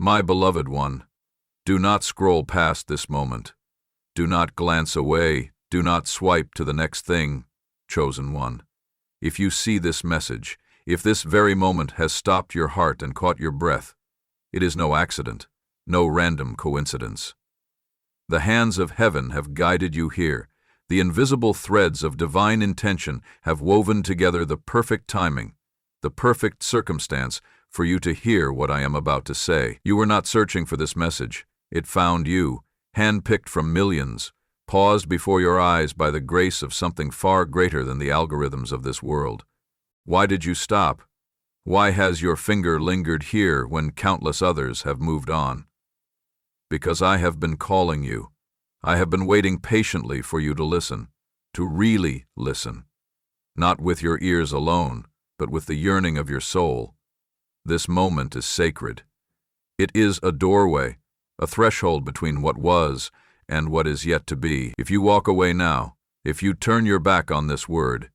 My beloved one, do not scroll past this moment. Do not glance away. Do not swipe to the next thing, chosen one. If you see this message, if this very moment has stopped your heart and caught your breath, it is no accident, no random coincidence. The hands of heaven have guided you here. The invisible threads of divine intention have woven together the perfect timing, the perfect circumstance for you to hear what I am about to say. You were not searching for this message. It found you, handpicked from millions, paused before your eyes by the grace of something far greater than the algorithms of this world. Why did you stop? Why has your finger lingered here when countless others have moved on? Because I have been calling you. I have been waiting patiently for you to listen, to really listen. Not with your ears alone, but with the yearning of your soul. This moment is sacred. It is a doorway, a threshold between what was and what is yet to be. If you walk away now, if you turn your back on this word,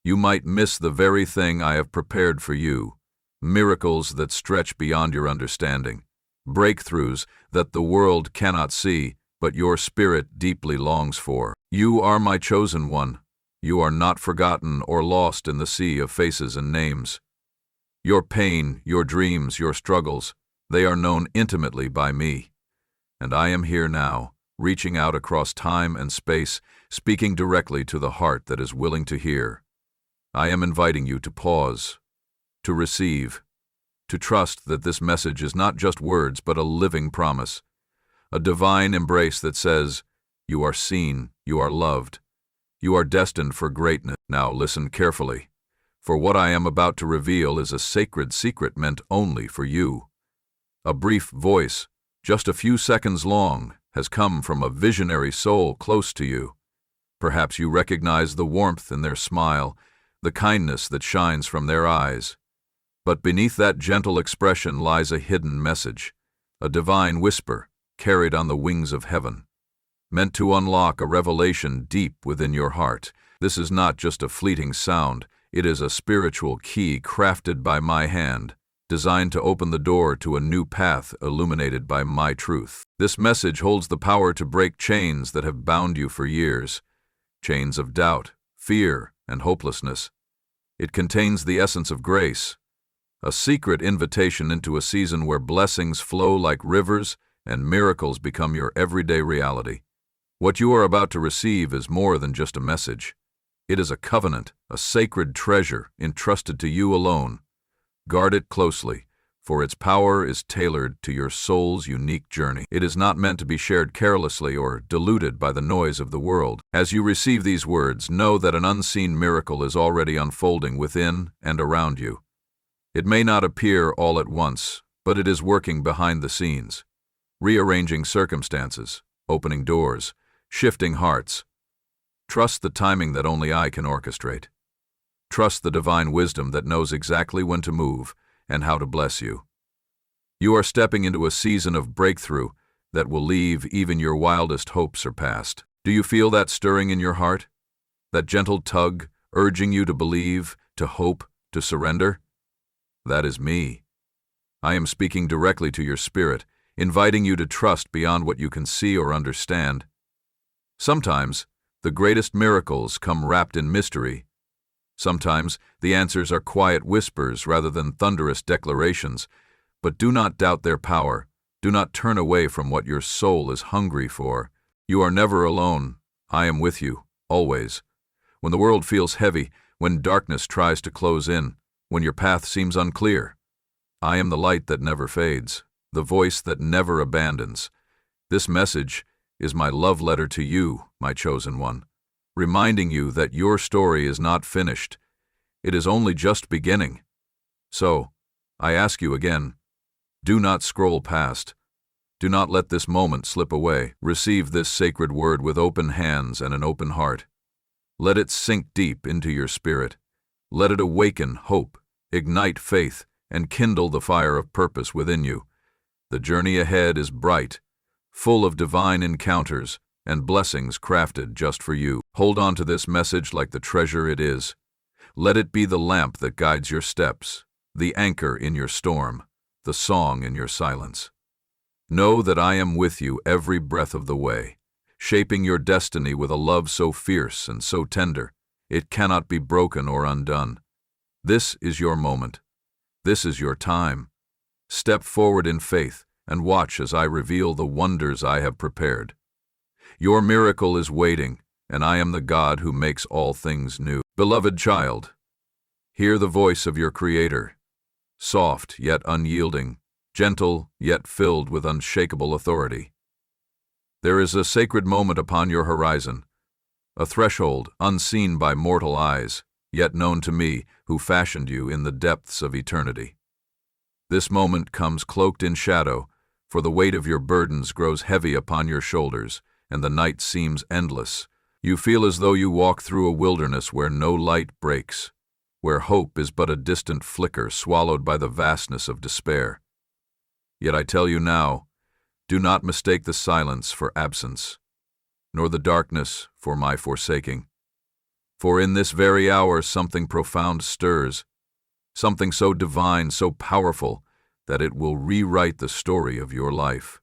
you might miss the very thing I have prepared for you, miracles that stretch beyond your understanding, breakthroughs that the world cannot see, but your spirit deeply longs for. You are my chosen one. You are not forgotten or lost in the sea of faces and names. Your pain, your dreams, your struggles, they are known intimately by me. And I am here now, reaching out across time and space, speaking directly to the heart that is willing to hear. I am inviting you to pause, to receive, to trust that this message is not just words but a living promise, a divine embrace that says, you are seen, you are loved, you are destined for greatness. Now listen carefully, for what I am about to reveal is a sacred secret meant only for you. A brief voice, just a few seconds long, has come from a visionary soul close to you. Perhaps you recognize the warmth in their smile, the kindness that shines from their eyes. But beneath that gentle expression lies a hidden message, a divine whisper carried on the wings of heaven, meant to unlock a revelation deep within your heart. This is not just a fleeting sound, it is a spiritual key crafted by my hand, designed to open the door to a new path illuminated by my truth. This message holds the power to break chains that have bound you for years, chains of doubt, fear, and hopelessness. It contains the essence of grace, a secret invitation into a season where blessings flow like rivers and miracles become your everyday reality. What you are about to receive is more than just a message. It is a covenant, a sacred treasure entrusted to you alone. Guard it closely, for its power is tailored to your soul's unique journey. It is not meant to be shared carelessly or diluted by the noise of the world. As you receive these words, know that an unseen miracle is already unfolding within and around you. It may not appear all at once, but it is working behind the scenes, rearranging circumstances, opening doors, shifting hearts. Trust the timing that only I can orchestrate. Trust the divine wisdom that knows exactly when to move and how to bless you. You are stepping into a season of breakthrough that will leave even your wildest hopes surpassed. Do you feel that stirring in your heart? That gentle tug urging you to believe, to hope, to surrender? That is me. I am speaking directly to your spirit, inviting you to trust beyond what you can see or understand. Sometimes, the greatest miracles come wrapped in mystery. Sometimes, the answers are quiet whispers rather than thunderous declarations. But do not doubt their power. Do not turn away from what your soul is hungry for. You are never alone. I am with you, always. When the world feels heavy, when darkness tries to close in, when your path seems unclear, I am the light that never fades, the voice that never abandons. This message is my love letter to you, my chosen one, reminding you that your story is not finished. It is only just beginning. So, I ask you again, do not scroll past. Do not let this moment slip away. Receive this sacred word with open hands and an open heart. Let it sink deep into your spirit. Let it awaken hope, ignite faith, and kindle the fire of purpose within you. The journey ahead is bright, full of divine encounters and blessings crafted just for you. Hold on to this message like the treasure it is. Let it be the lamp that guides your steps, the anchor in your storm, the song in your silence. Know that I am with you every breath of the way, shaping your destiny with a love so fierce and so tender, it cannot be broken or undone. This is your moment. This is your time. Step forward in faith and watch as I reveal the wonders I have prepared. Your miracle is waiting, and I am the God who makes all things new. Beloved child, hear the voice of your Creator, soft yet unyielding, gentle yet filled with unshakable authority. There is a sacred moment upon your horizon, a threshold unseen by mortal eyes, yet known to me who fashioned you in the depths of eternity. This moment comes cloaked in shadow, for the weight of your burdens grows heavy upon your shoulders, and the night seems endless. You feel as though you walk through a wilderness where no light breaks, where hope is but a distant flicker swallowed by the vastness of despair. Yet I tell you now, do not mistake the silence for absence, nor the darkness for my forsaking. For in this very hour something profound stirs, something so divine, so powerful, that it will rewrite the story of your life.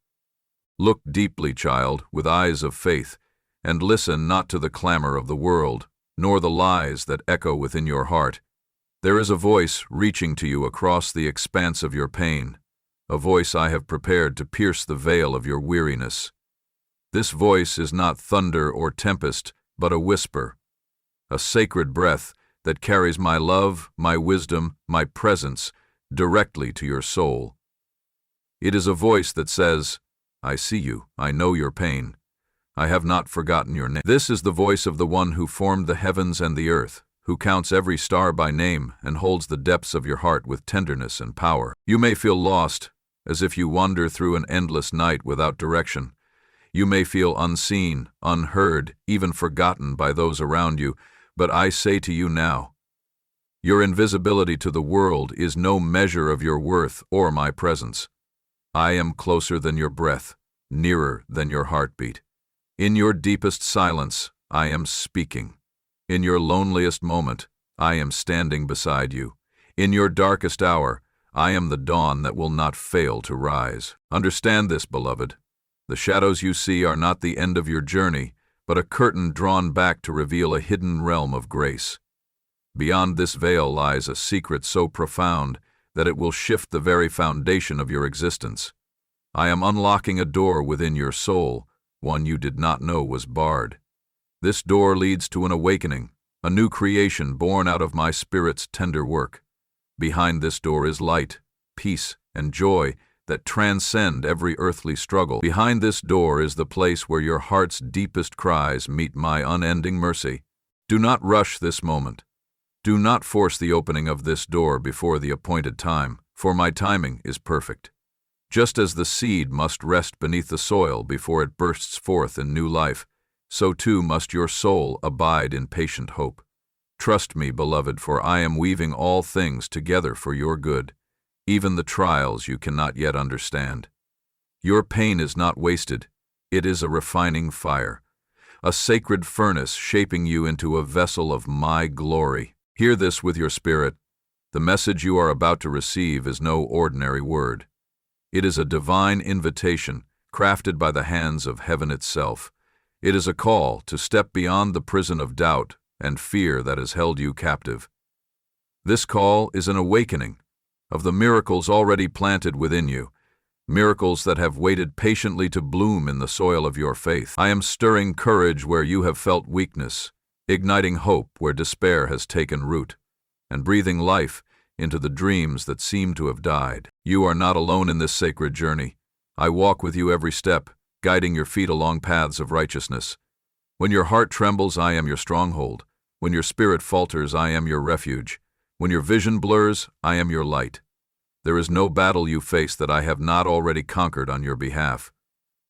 Look deeply, child, with eyes of faith, and listen not to the clamor of the world, nor the lies that echo within your heart. There is a voice reaching to you across the expanse of your pain, a voice I have prepared to pierce the veil of your weariness. This voice is not thunder or tempest, but a whisper, a sacred breath that carries my love, my wisdom, my presence directly to your soul. It is a voice that says, I see you, I know your pain. I have not forgotten your name. This is the voice of the one who formed the heavens and the earth, who counts every star by name and holds the depths of your heart with tenderness and power. You may feel lost, as if you wander through an endless night without direction. You may feel unseen, unheard, even forgotten by those around you, but I say to you now, your invisibility to the world is no measure of your worth or my presence. I am closer than your breath, nearer than your heartbeat. In your deepest silence, I am speaking. In your loneliest moment, I am standing beside you. In your darkest hour, I am the dawn that will not fail to rise. Understand this, beloved. The shadows you see are not the end of your journey, but a curtain drawn back to reveal a hidden realm of grace. Beyond this veil lies a secret so profound that it will shift the very foundation of your existence. I am unlocking a door within your soul, one you did not know was barred. This door leads to an awakening, a new creation born out of my Spirit's tender work. Behind this door is light, peace, and joy that transcend every earthly struggle. Behind this door is the place where your heart's deepest cries meet my unending mercy. Do not rush this moment. Do not force the opening of this door before the appointed time, for my timing is perfect. Just as the seed must rest beneath the soil before it bursts forth in new life, so too must your soul abide in patient hope. Trust me, beloved, for I am weaving all things together for your good, even the trials you cannot yet understand. Your pain is not wasted. It is a refining fire, a sacred furnace shaping you into a vessel of my glory. Hear this with your spirit. The message you are about to receive is no ordinary word. It is a divine invitation crafted by the hands of heaven itself. It is a call to step beyond the prison of doubt and fear that has held you captive. This call is an awakening of the miracles already planted within you, miracles that have waited patiently to bloom in the soil of your faith. I am stirring courage where you have felt weakness, igniting hope where despair has taken root, and breathing life into the dreams that seem to have died. You are not alone in this sacred journey. I walk with you every step, guiding your feet along paths of righteousness. When your heart trembles, I am your stronghold. When your spirit falters, I am your refuge. When your vision blurs, I am your light. There is no battle you face that I have not already conquered on your behalf.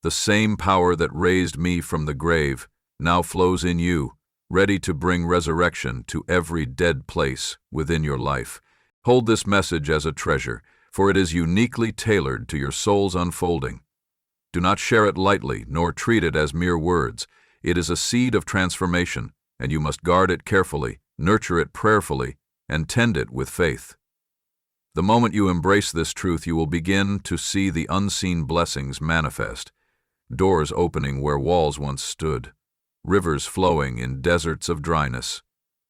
The same power that raised me from the grave now flows in you, ready to bring resurrection to every dead place within your life. Hold this message as a treasure, for it is uniquely tailored to your soul's unfolding. Do not share it lightly, nor treat it as mere words. It is a seed of transformation, and you must guard it carefully, nurture it prayerfully, and tend it with faith. The moment you embrace this truth, you will begin to see the unseen blessings manifest, doors opening where walls once stood, rivers flowing in deserts of dryness,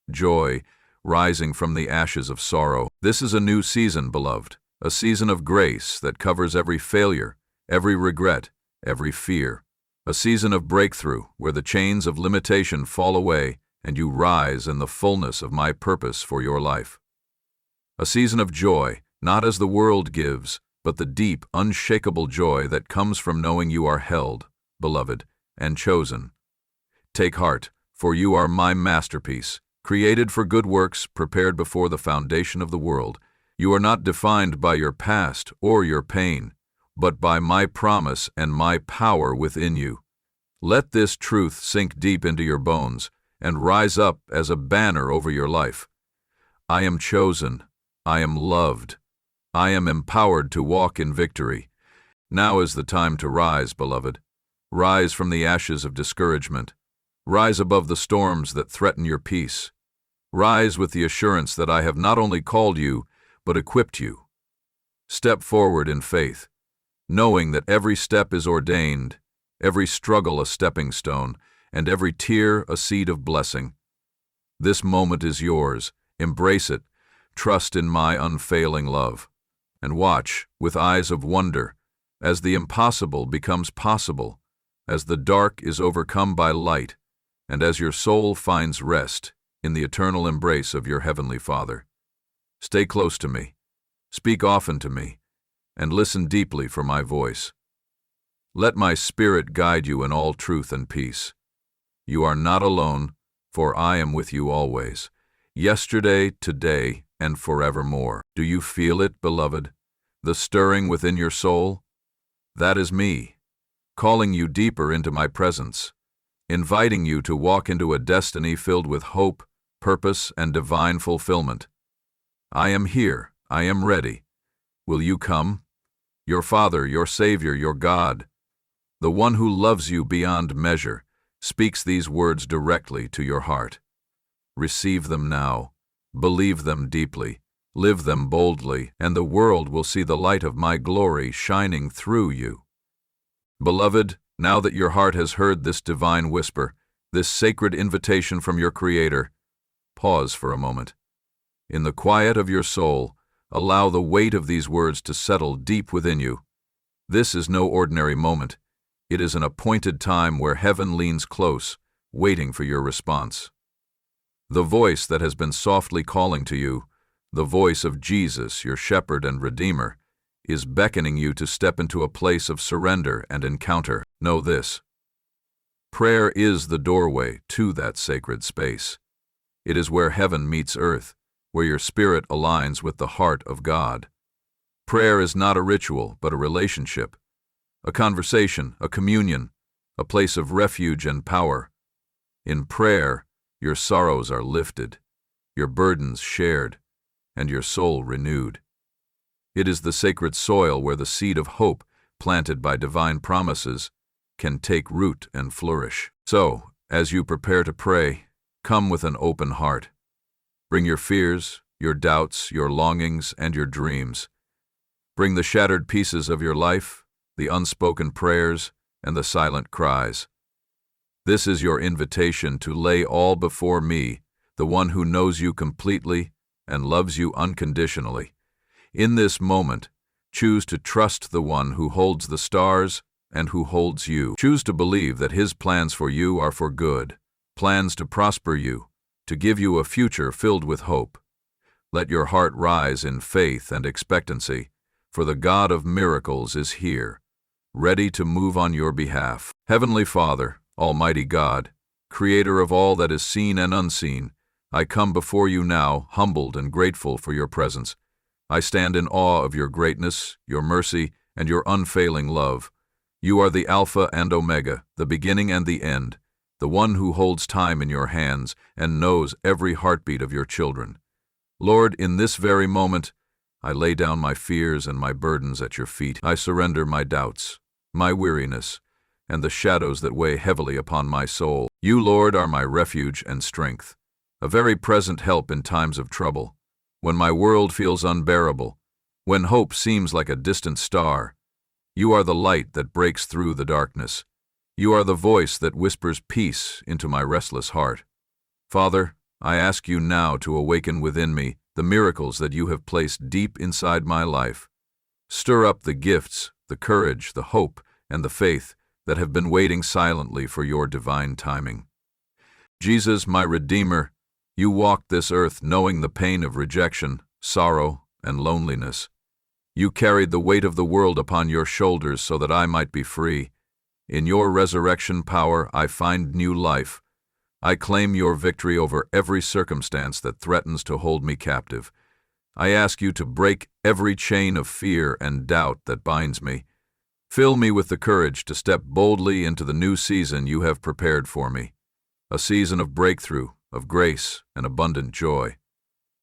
joy rising from the ashes of sorrow. This is a new season, beloved, a season of grace that covers every failure, every regret, every fear. A season of breakthrough where the chains of limitation fall away and you rise in the fullness of my purpose for your life. A season of joy, not as the world gives, but the deep, unshakable joy that comes from knowing you are held, beloved, and chosen. Take heart, for you are my masterpiece, created for good works, prepared before the foundation of the world. You are not defined by your past or your pain, but by my promise and my power within you. Let this truth sink deep into your bones and rise up as a banner over your life. I am chosen. I am loved. I am empowered to walk in victory. Now is the time to rise, beloved. Rise from the ashes of discouragement. Rise above the storms that threaten your peace. Rise with the assurance that I have not only called you, but equipped you. Step forward in faith, knowing that every step is ordained, every struggle a stepping stone, and every tear a seed of blessing. This moment is yours. Embrace it. Trust in my unfailing love. And watch, with eyes of wonder, as the impossible becomes possible, as the dark is overcome by light, and as your soul finds rest in the eternal embrace of your Heavenly Father. Stay close to me. Speak often to me, and listen deeply for my voice. Let my Spirit guide you in all truth and peace. You are not alone, for I am with you always, yesterday, today, and forevermore. Do you feel it, beloved? The stirring within your soul? That is me, calling you deeper into my presence, inviting you to walk into a destiny filled with hope, purpose, and divine fulfillment. I am here. I am ready. Will you come? Your Father, your Savior, your God, the one who loves you beyond measure, speaks these words directly to your heart. Receive them now. Believe them deeply. Live them boldly, and the world will see the light of my glory shining through you. Beloved, now that your heart has heard this divine whisper, this sacred invitation from your Creator, pause for a moment. In the quiet of your soul, allow the weight of these words to settle deep within you. This is no ordinary moment. It is an appointed time where heaven leans close, waiting for your response. The voice that has been softly calling to you, the voice of Jesus, your shepherd and redeemer, is beckoning you to step into a place of surrender and encounter. Know this: prayer is the doorway to that sacred space. It is where heaven meets earth, where your spirit aligns with the heart of God. Prayer is not a ritual, but a relationship, a conversation, a communion, a place of refuge and power. In prayer, your sorrows are lifted, your burdens shared, and your soul renewed. It is the sacred soil where the seed of hope, planted by divine promises, can take root and flourish. So, as you prepare to pray, come with an open heart. Bring your fears, your doubts, your longings, and your dreams. Bring the shattered pieces of your life, the unspoken prayers, and the silent cries. This is your invitation to lay all before me, the one who knows you completely and loves you unconditionally. In this moment, choose to trust the one who holds the stars and who holds you. Choose to believe that his plans for you are for good, plans to prosper you, to give you a future filled with hope. Let your heart rise in faith and expectancy, for the God of miracles is here, ready to move on your behalf. Heavenly Father, Almighty God, Creator of all that is seen and unseen, I come before you now, humbled and grateful for your presence. I stand in awe of your greatness, your mercy, and your unfailing love. You are the Alpha and Omega, the beginning and the end, the one who holds time in your hands and knows every heartbeat of your children. Lord, in this very moment, I lay down my fears and my burdens at your feet. I surrender my doubts, my weariness, and the shadows that weigh heavily upon my soul. You, Lord, are my refuge and strength, a very present help in times of trouble. When my world feels unbearable, When hope seems like a distant star, you are the light that breaks through the darkness. You are the voice that whispers peace into my restless heart. Father, I ask you now to awaken within me the miracles that you have placed deep inside my life. Stir up the gifts, the courage, the hope, and the faith that have been waiting silently for your divine timing. Jesus, my Redeemer, you walked this earth knowing the pain of rejection, sorrow, and loneliness. You carried the weight of the world upon your shoulders so that I might be free. In your resurrection power, I find new life. I claim your victory over every circumstance that threatens to hold me captive. I ask you to break every chain of fear and doubt that binds me. Fill me with the courage to step boldly into the new season you have prepared for me, a season of breakthrough, of grace, and abundant joy.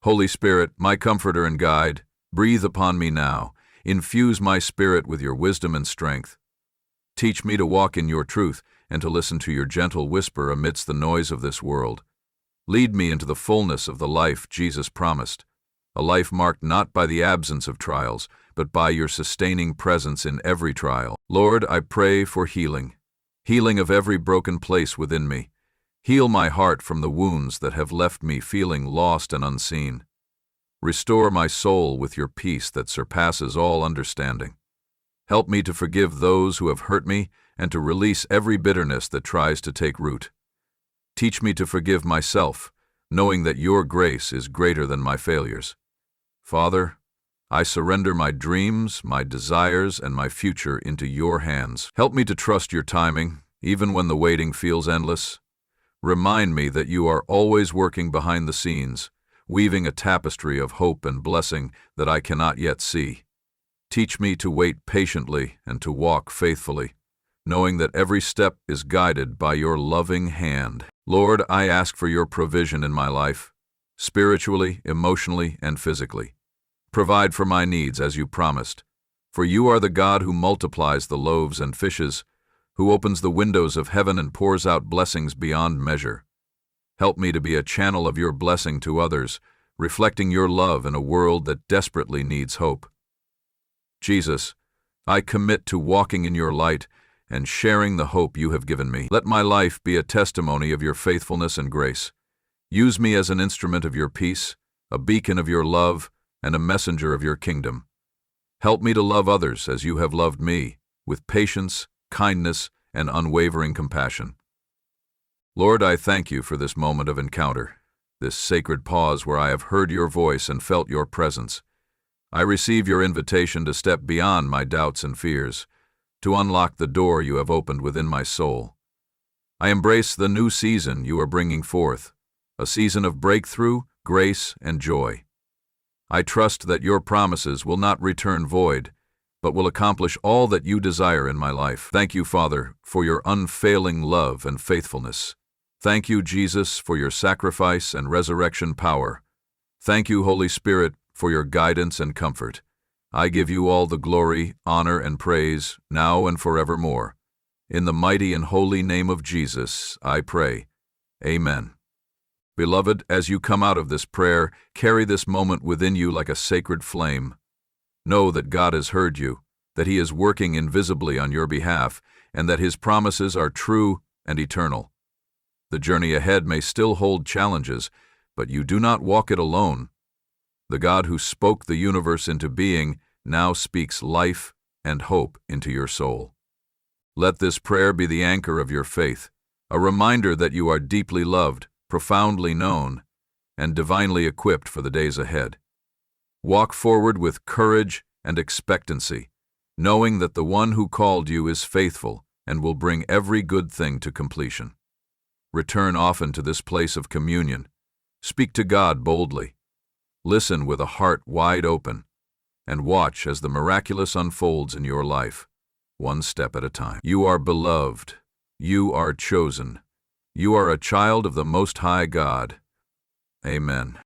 Holy Spirit, my comforter and guide, breathe upon me now. Infuse my spirit with your wisdom and strength. Teach me to walk in your truth and to listen to your gentle whisper amidst the noise of this world. Lead me into the fullness of the life Jesus promised, a life marked not by the absence of trials, but by your sustaining presence in every trial. Lord, I pray for healing of every broken place within me. Heal my heart from the wounds that have left me feeling lost and unseen. Restore my soul with your peace that surpasses all understanding. Help me to forgive those who have hurt me and to release every bitterness that tries to take root. Teach me to forgive myself, knowing that your grace is greater than my failures. Father, I surrender my dreams, my desires, and my future into your hands. Help me to trust your timing, even when the waiting feels endless. Remind me that you are always working behind the scenes, weaving a tapestry of hope and blessing that I cannot yet see. Teach me to wait patiently and to walk faithfully, knowing that every step is guided by your loving hand. Lord, I ask for your provision in my life, spiritually, emotionally, and physically. Provide for my needs as you promised, for you are the God who multiplies the loaves and fishes, who opens the windows of heaven and pours out blessings beyond measure. Help me to be a channel of your blessing to others, reflecting your love in a world that desperately needs hope. Jesus, I commit to walking in your light and sharing the hope you have given me. Let my life be a testimony of your faithfulness and grace. Use me as an instrument of your peace, a beacon of your love, and a messenger of your kingdom. Help me to love others as you have loved me, with patience, kindness, and unwavering compassion. Lord, I thank you for this moment of encounter, this sacred pause where I have heard your voice and felt your presence. I receive your invitation to step beyond my doubts and fears, to unlock the door you have opened within my soul. I embrace the new season you are bringing forth, a season of breakthrough, grace, and joy. I trust that your promises will not return void, but will accomplish all that you desire in my life. Thank you, Father, for your unfailing love and faithfulness. Thank you, Jesus, for your sacrifice and resurrection power. Thank you, Holy Spirit, for your guidance and comfort. I give you all the glory, honor, and praise, now and forevermore. In the mighty and holy name of Jesus, I pray. Amen. Beloved, as you come out of this prayer, carry this moment within you like a sacred flame. Know that God has heard you, that He is working invisibly on your behalf, and that His promises are true and eternal. The journey ahead may still hold challenges, but you do not walk it alone. The God who spoke the universe into being now speaks life and hope into your soul. Let this prayer be the anchor of your faith, a reminder that you are deeply loved, profoundly known, and divinely equipped for the days ahead. Walk forward with courage and expectancy, knowing that the one who called you is faithful and will bring every good thing to completion. Return often to this place of communion. Speak to God boldly. Listen with a heart wide open, and watch as the miraculous unfolds in your life, one step at a time. You are beloved. You are chosen. You are a child of the Most High God. Amen.